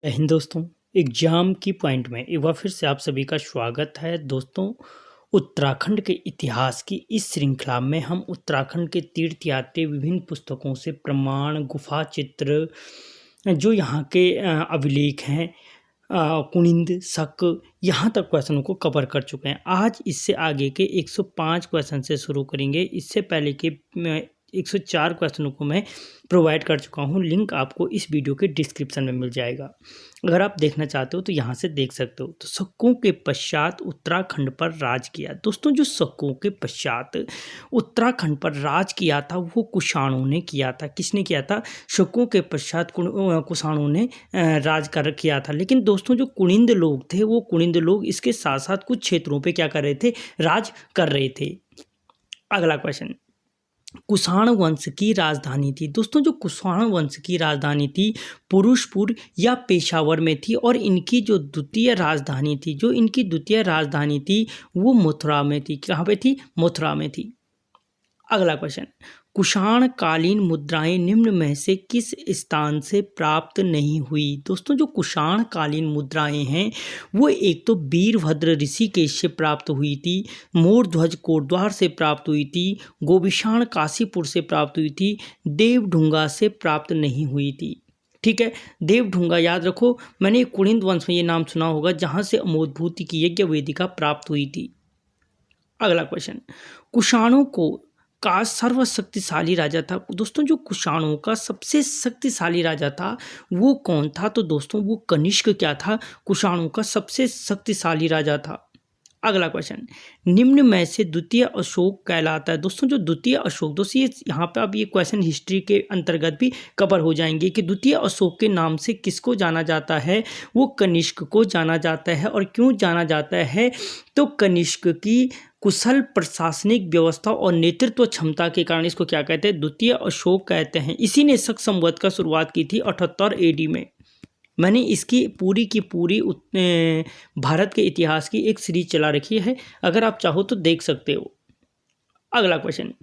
जय हिंद दोस्तों। एग्जाम की पॉइंट में एक बार फिर से आप सभी का स्वागत है। दोस्तों, उत्तराखंड के इतिहास की इस श्रृंखला में हम उत्तराखंड के तीर्थ यात्री विभिन्न पुस्तकों से प्रमाण, गुफा चित्र, जो यहाँ के अभिलेख हैं, कुनिंद, शक, यहाँ तक क्वेश्चनों को कवर कर चुके हैं। आज इससे आगे के 105 क्वेश्चन से शुरू करेंगे। इससे पहले के 104 क्वेश्चनों को मैं प्रोवाइड कर चुका हूँ। लिंक आपको इस वीडियो के डिस्क्रिप्शन में मिल जाएगा। अगर आप देखना चाहते हो तो यहाँ से देख सकते हो। तो शकों के पश्चात उत्तराखंड पर राज किया। दोस्तों, जो शकों के पश्चात उत्तराखंड पर राज किया था वो कुषाणों ने किया था। किसने किया था? शकों के पश्चात कुषाणों ने राज कर किया था। लेकिन दोस्तों, जो कुनिंद लोग थे वो कुनिंद लोग इसके साथ साथ कुछ क्षेत्रों पे क्या कर रहे थे? राज कर रहे थे। अगला क्वेश्चन, कुषाण वंश की राजधानी थी। दोस्तों, जो कुषाण वंश की राजधानी थी पुरुषपुर या पेशावर में थी, और इनकी जो द्वितीय राजधानी थी वो मथुरा में थी। कहाँ पे थी? मथुरा में थी। अगला क्वेश्चन, कुषाण कालीन मुद्राएं निम्न में से किस स्थान से प्राप्त नहीं हुई? दोस्तों, जो कुषाण कालीन मुद्राएं हैं वो एक तो वीरभद्र ऋषिकेश से प्राप्त हुई थी, मोरध्वज कोटद्वार से प्राप्त हुई थी, गोविषाण काशीपुर से प्राप्त हुई थी, देवढुंगा से प्राप्त नहीं हुई थी। ठीक है, देवढुंगा याद रखो, मैंने कुनिंद वंश में ये नाम सुना होगा जहाँ से अमोदभूति की यज्ञ वेदिका प्राप्त हुई थी। अगला क्वेश्चन, कुषाणों का सर्वशक्तिशाली राजा था। दोस्तों, जो कुषाणों का सबसे शक्तिशाली राजा था वो कौन था? तो दोस्तों, वो कनिष्क क्या था? कुषाणों का सबसे शक्तिशाली राजा था। अगला क्वेश्चन, निम्न में से द्वितीय अशोक कहलाता है। दोस्तों, जो द्वितीय अशोक, दोस्तों ये यहाँ पे अब ये क्वेश्चन हिस्ट्री के अंतर्गत भी कवर हो जाएंगे कि द्वितीय अशोक के नाम से किसको जाना जाता है? वो कनिष्क को जाना जाता है। और क्यों जाना जाता है? तो कनिष्क की कुशल प्रशासनिक व्यवस्था और नेतृत्व क्षमता के कारण इसको क्या कहते हैं? द्वितीय अशोक कहते हैं। इसी ने शक संवत का शुरुआत की थी 78 AD में। मैंने इसकी पूरी की पूरी भारत के इतिहास की एक सीरीज चला रखी है, अगर आप चाहो तो देख सकते हो। अगला क्वेश्चन,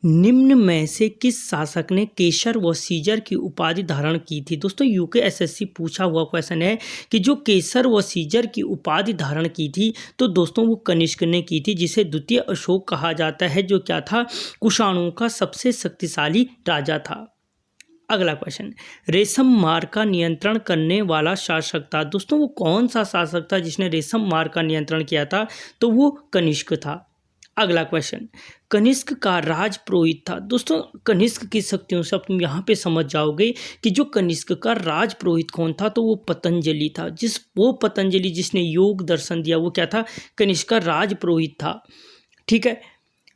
निम्न में से किस शासक ने केसर व सीजर की उपाधि धारण की थी? दोस्तों, यूकेएसएससी पूछा हुआ क्वेश्चन है कि जो केसर व सीजर की उपाधि धारण की थी, तो दोस्तों वो कनिष्क ने की थी, जिसे द्वितीय अशोक कहा जाता है, जो क्या था? कुषाणों का सबसे शक्तिशाली राजा था। अगला क्वेश्चन, रेशम मार्ग का नियंत्रण करने वाला शासक था। दोस्तों, वो कौन सा शासक था जिसने रेशम मार्ग का नियंत्रण किया था? तो वो कनिष्क था। अगला क्वेश्चन, कनिष्क का राज पुरोहित था। दोस्तों, कनिष्क की शक्तियों से अब तुम यहाँ पे समझ जाओगे कि जो कनिष्क का राज पुरोहित कौन था, तो वो पतंजलि था। वो पतंजलि जिसने योग दर्शन दिया वो क्या था? कनिष्क का राज पुरोहित था। ठीक है,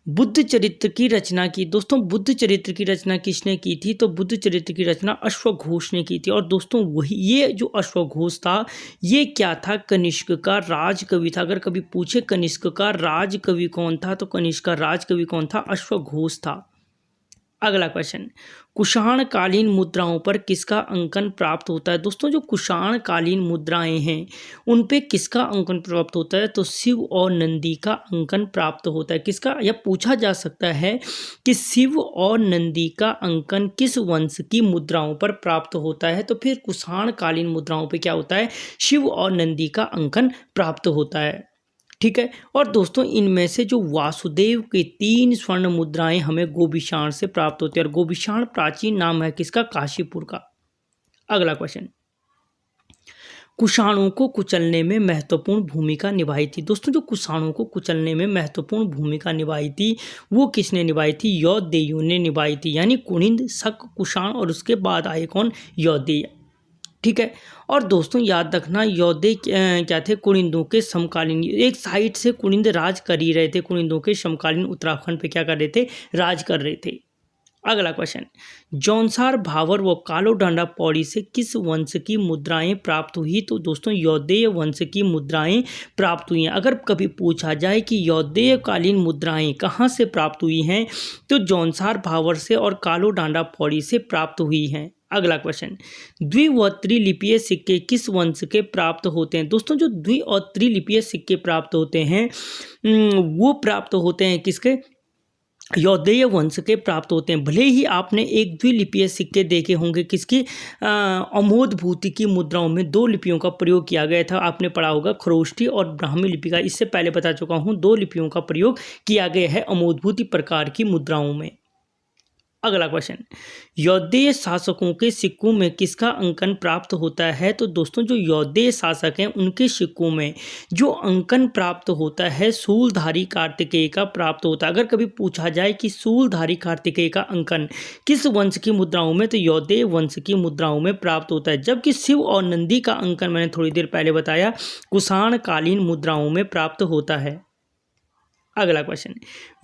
बुद्ध चरित्र की रचना की। दोस्तों, बुद्ध चरित्र की रचना किसने की थी? तो बुद्ध चरित्र की रचना अश्वघोष ने की थी। और दोस्तों, वही ये जो अश्वघोष था ये क्या था? कनिष्क का राजकवि था। अगर कभी पूछे कनिष्क का राजकवि कौन था, तो कनिष्क का राजकवि कौन था? अश्वघोष था। अगला क्वेश्चन, कुषाण कालीन मुद्राओं पर किसका अंकन प्राप्त होता है? दोस्तों, जो कुषाण कालीन मुद्राएं हैं उन पे किसका अंकन प्राप्त होता है? तो शिव और नंदी का अंकन प्राप्त होता है। किसका? यह पूछा जा सकता है कि शिव और नंदी का अंकन किस वंश की मुद्राओं पर प्राप्त होता है? तो फिर कुषाण कालीन मुद्राओं पे क्या होता है? शिव और नंदी का अंकन प्राप्त होता है। ठीक है, और दोस्तों, इनमें से जो वासुदेव के 3 स्वर्ण मुद्राएं हमें गोविषाण से प्राप्त होती है, और गोविषाण प्राचीन नाम है किसका? काशीपुर का। अगला क्वेश्चन, कुषाणों को कुचलने में महत्वपूर्ण भूमिका निभाई थी। दोस्तों, जो कुषाणों को कुचलने में महत्वपूर्ण भूमिका निभाई थी वो किसने निभाई थी? यौदेयों ने निभाई थी। यानी कुनिंद, शक, कुषाण और उसके बाद आए कौन? यौदेय। ठीक है, और दोस्तों याद रखना, यौदेय क्या थे? कुनिंदों के समकालीन। एक साइड से कुनिंद राज कर ही रहे थे, कुनिंदों के समकालीन उत्तराखंड पे क्या कर रहे थे? राज कर रहे थे। अगला क्वेश्चन, जौनसार, भावर व कालो डांडा पौड़ी से किस वंश की मुद्राएं प्राप्त हुई? तो दोस्तों, यौदेय वंश की मुद्राएं प्राप्त हुई हैं। अगर कभी पूछा जाए कि यौदेय कालीन मुद्राएं कहाँ से प्राप्त हुई हैं, तो जौनसार, भावर से और कालो डांडा पौड़ी से प्राप्त हुई हैं। अगला क्वेश्चन, द्वि व त्रिलिपीय सिक्के किस वंश के प्राप्त होते हैं? दोस्तों, जो द्वि और त्रिलिपीय सिक्के प्राप्त होते हैं वो प्राप्त होते हैं किसके? यौदेय वंश के प्राप्त होते हैं। भले ही आपने एक द्विलिपीय सिक्के देखे होंगे, किसकी अमोदभूति की मुद्राओं में दो लिपियों का प्रयोग किया गया था, आपने पढ़ा होगा खरोष्ठी और ब्राह्मी लिपि का। इससे पहले बता चुका हूँ, दो लिपियों का प्रयोग किया गया है अमोदभूति प्रकार की मुद्राओं में। अगला क्वेश्चन, यौदेय शासकों के सिक्कों में किसका अंकन प्राप्त होता है? तो दोस्तों जो यौदेय शासक हैं उनके सिक्कों में जो अंकन प्राप्त होता है शूलधारी कार्तिकेय का प्राप्त होता है। अगर कभी पूछा जाए कि शूलधारी कार्तिकेय का अंकन किस वंश की मुद्राओं में, तो यौदेय वंश की मुद्राओं में प्राप्त होता है। जबकि शिव और नंदी का अंकन मैंने थोड़ी देर पहले बताया कुषाण कालीन मुद्राओं में प्राप्त होता है। अगला क्वेश्चन,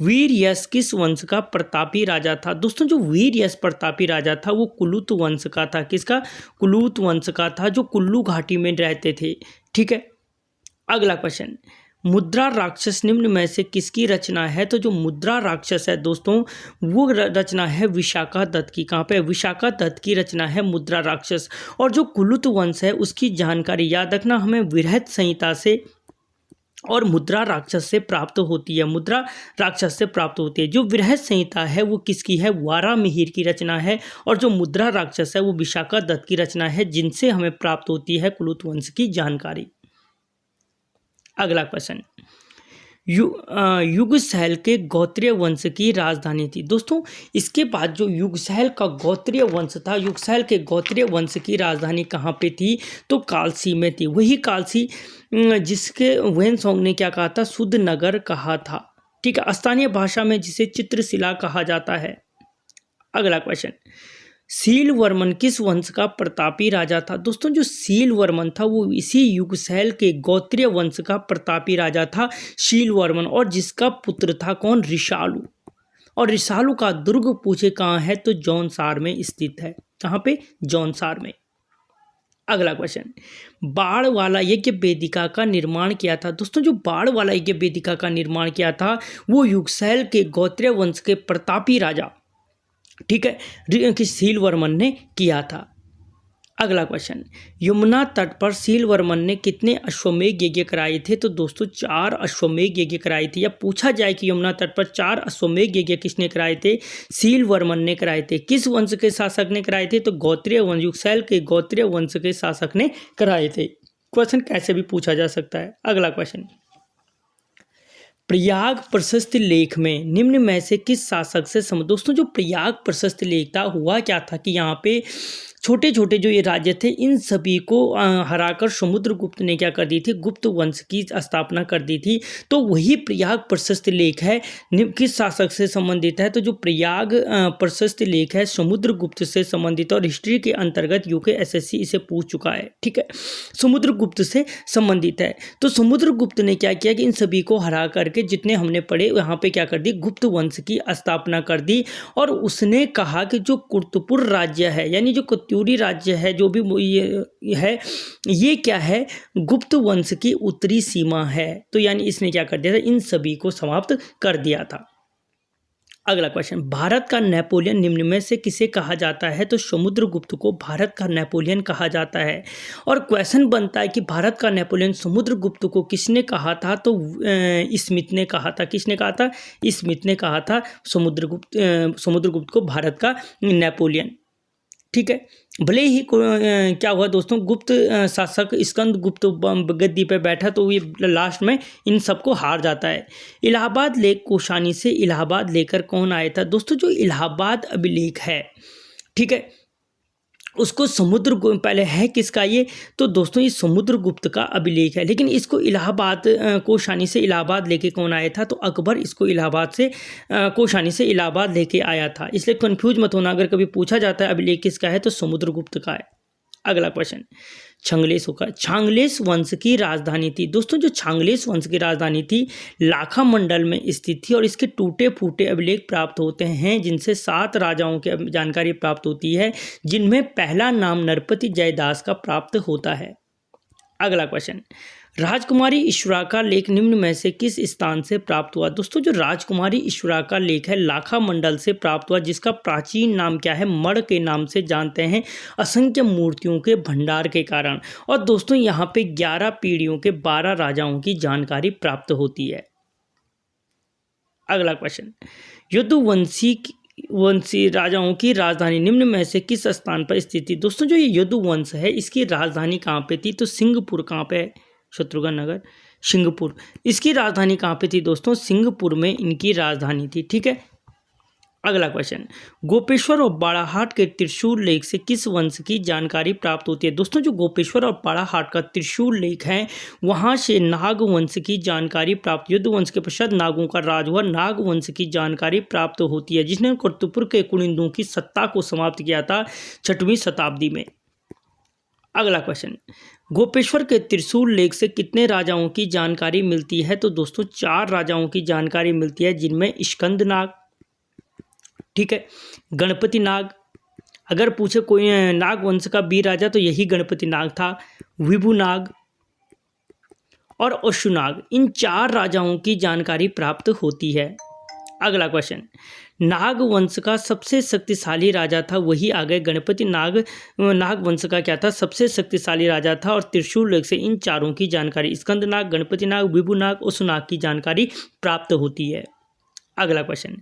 वीर यश किस वंश का प्रतापी राजा था? दोस्तों जो वीर यश प्रतापी राजा था वो कुलूत वंश का था। किसका? कुलूत वंश का था, जो कुल्लू घाटी में रहते थे। ठीक है। अगला क्वेश्चन, मुद्रा राक्षस निम्न में से किसकी रचना है? तो जो मुद्रा राक्षस है दोस्तों वो रचना है विशाखा दत्त की। कहाँ पे? विशाखा दत्त की रचना है मुद्रा राक्षस। और जो कुलूत वंश है उसकी जानकारी याद रखना हमें वृहत संहिता से और मुद्रा राक्षस से प्राप्त होती है। मुद्रा राक्षस से प्राप्त होती है। जो वृहत संहिता है वो किसकी है? वारामिहिर की रचना है। और जो मुद्रा राक्षस है वो विशाखा दत्त की रचना है, जिनसे हमें प्राप्त होती है कुलूत वंश की जानकारी। अगला क्वेश्चन, युगसैल के गोत्रीय वंश की राजधानी थी। दोस्तों इसके बाद जो युगसैल का गोत्रीय वंश था, युगसैल के गोत्रीय वंश की राजधानी कहाँ पे थी? तो कालसी में थी। वही कालसी जिसके वेनसोंग ने क्या कहा था? शुद्ध नगर कहा था। ठीक है। स्थानीय भाषा में जिसे चित्रशिला कहा जाता है। अगला क्वेश्चन, शीलवर्मन किस वंश का प्रतापी राजा था? दोस्तों जो शीलवर्मन था वो इसी युगसैल के गोत्रीय वंश का प्रतापी राजा था शीलवर्मन, और जिसका पुत्र था कौन? ऋषालु। और ऋषालु का दुर्ग पूछे कहाँ है? तो जौनसार में स्थित है। कहाँ पे? जौनसार में। अगला क्वेश्चन, बाढ़ वाला यज्ञ वेदिका का निर्माण किया था। दोस्तों जो बाढ़ वाला यज्ञ वेदिका का निर्माण किया था वो युगसैल के गोत्रीय वंश के प्रतापी राजा, ठीक है, कि शीलवर्मन ने किया था। अगला क्वेश्चन, यमुना तट पर शीलवर्मन ने कितने अश्वमेध यज्ञ कराए थे? तो दोस्तों 4 अश्वमेध यज्ञ कराए थे। या पूछा जाए कि यमुना तट पर 4 अश्वमेध यज्ञ किसने कराए थे? शीलवर्मन ने कराए थे। किस वंश के शासक ने कराए थे? तो गोत्रीय वंश, युगसैल के गोत्रीय वंश के शासक ने कराए थे। क्वेश्चन कैसे भी पूछा जा सकता है। अगला क्वेश्चन, प्रयाग प्रशस्ति लेख में निम्न में से किस शासक से दोस्तों जो प्रयाग प्रशस्ति लेख था, हुआ क्या था कि यहाँ पे छोटे छोटे जो ये राज्य थे इन सभी को हराकर समुद्रगुप्त ने क्या कर दी थी? गुप्त वंश की स्थापना कर दी थी। तो वही प्रयाग प्रशस्ति लेख है, किस शासक से संबंधित है? तो जो प्रयाग प्रशस्ति लेख है समुद्रगुप्त से संबंधित, और हिस्ट्री के अंतर्गत यूकेएसएससी इसे पूछ चुका है। ठीक है, समुद्रगुप्त से संबंधित है। तो समुद्रगुप्त ने क्या किया कि इन सभी को हरा करके, जितने हमने पढ़े यहाँ पे क्या कर दी? गुप्त वंश की स्थापना कर दी। और उसने कहा कि जो कुर्तपुर राज्य है, यानी जो त्यूरी राज्य है, जो भी ये है, ये क्या है? गुप्त वंश की उत्तरी सीमा है। तो यानी इसने क्या कर दिया था? इन सभी को समाप्त कर दिया था। अगला क्वेश्चन, भारत का नेपोलियन निम्न में से किसे कहा जाता है? तो समुद्रगुप्त को भारत का नेपोलियन कहा जाता है। और क्वेश्चन बनता है कि भारत का नेपोलियन समुद्रगुप्त को किसने कहा था? तो स्मिथ ने कहा था। किसने कहा था? स्मिथ ने कहा था समुद्रगुप्त को भारत का नेपोलियन। ठीक है। भले ही क्या हुआ दोस्तों, गुप्त शासक स्कंदगुप्त गद्दी पे बैठा तो ये लास्ट में इन सबको हार जाता है। इलाहाबाद लेख कोषानी से इलाहाबाद लेकर कौन आया था? दोस्तों जो इलाहाबाद अभिलेख है, ठीक है, उसको पहले है किसका ये? तो दोस्तों ये समुद्रगुप्त का अभिलेख है। लेकिन इसको इलाहाबाद कोषानी से इलाहाबाद लेके कौन आया था? तो अकबर इसको इलाहाबाद से कोषानी से इलाहाबाद लेके आया था। इसलिए कंफ्यूज मत होना, अगर कभी पूछा जाता है अभिलेख किसका है तो समुद्रगुप्त का है। अगला क्वेश्चन, छांगलेस वंश की राजधानी थी। दोस्तों जो छांगलेस वंश की राजधानी थी लाखा मंडल में स्थित थी, और इसके टूटे फूटे अभिलेख प्राप्त होते हैं जिनसे 7 राजाओं की जानकारी प्राप्त होती है, जिनमें पहला नाम नरपति जयदास का प्राप्त होता है। अगला क्वेश्चन, राजकुमारी ईश्वरा का लेख निम्न में से किस स्थान से प्राप्त हुआ? दोस्तों जो राजकुमारी ईश्वरा का लेख है लाखा मंडल से प्राप्त हुआ, जिसका प्राचीन नाम क्या है? मड़ के नाम से जानते हैं, असंख्य मूर्तियों के भंडार के कारण। और दोस्तों यहाँ पे 11 पीढ़ियों के 12 राजाओं की जानकारी प्राप्त होती है। अगला क्वेश्चन, यदुवंशी राजाओं की राजधानी निम्न में से किस स्थान पर स्थित थी? दोस्तों जो ये यदुवंश है इसकी राजधानी कहाँ पे थी? तो सिंहपुर कहाँ पे है? शत्रुघ्न नगर, सिंहपुर। इसकी राजधानी कहाँ पे थी दोस्तों? सिंहपुर में इनकी राजधानी थी। ठीक है। अगला क्वेश्चन, गोपेश्वर और बाड़ाहाट के त्रिशूल लेख से किस वंश की जानकारी प्राप्त होती है? दोस्तों जो गोपेश्वर और बाड़ाहाट का त्रिशूल लेख है वहां से नाग वंश की जानकारी प्राप्त, युद्ध वंश के पश्चात नागों का राज हुआ, नाग वंश की जानकारी प्राप्त होती है जिसने कर्तुपुर के कुनिंदों की सत्ता को समाप्त किया था 6वीं शताब्दी में। अगला क्वेश्चन, गोपेश्वर के त्रिशूल लेख से कितने राजाओं की जानकारी मिलती है? तो दोस्तों 4 राजाओं की जानकारी मिलती है जिनमें स्कंद नाग, ठीक है, गणपति नाग, अगर पूछे कोई नाग वंश का बी राजा तो यही गणपति नाग था, विभु नाग और अश्वनाग, इन 4 राजाओं की जानकारी प्राप्त होती है। अगला क्वेश्चन, नाग वंश का सबसे शक्तिशाली राजा था, वही आ गए गणपति नाग। नाग वंश का क्या था? सबसे शक्तिशाली राजा था। और त्रिशूल लेख से इन चारों की जानकारी, स्कंद नाग, गणपति नाग, विभु नाग, अश्वनाग की जानकारी प्राप्त होती है। अगला क्वेश्चन,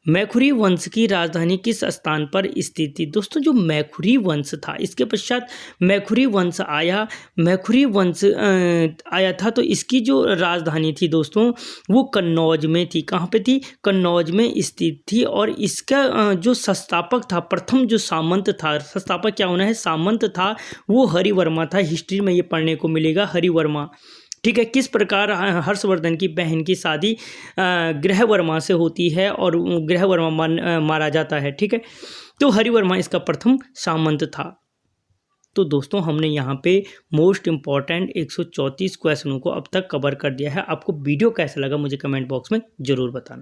मैखुरी वंश की राजधानी किस स्थान पर स्थित थी? दोस्तों जो मैखुरी वंश था इसके पश्चात मैखुरी वंश आया, मैखुरी वंश आया था तो इसकी जो राजधानी थी दोस्तों वो कन्नौज में थी। कहाँ पे थी? कन्नौज में स्थित थी। और इसका जो संस्थापक था, प्रथम जो सामंत था, संस्थापक क्या होना है? सामंत था, वो हरिवर्मा था। हिस्ट्री में ये पढ़ने को मिलेगा, हरिवर्मा। ठीक है। किस प्रकार हर्षवर्धन की बहन की शादी गृहवर्मा से होती है और गृहवर्मा मारा जाता है। ठीक है। तो हरिवर्मा इसका प्रथम सामंत था। तो दोस्तों हमने यहाँ पे मोस्ट इम्पॉर्टेंट 134 क्वेश्चनों को अब तक कवर कर दिया है। आपको वीडियो कैसा लगा मुझे कमेंट बॉक्स में ज़रूर बताना।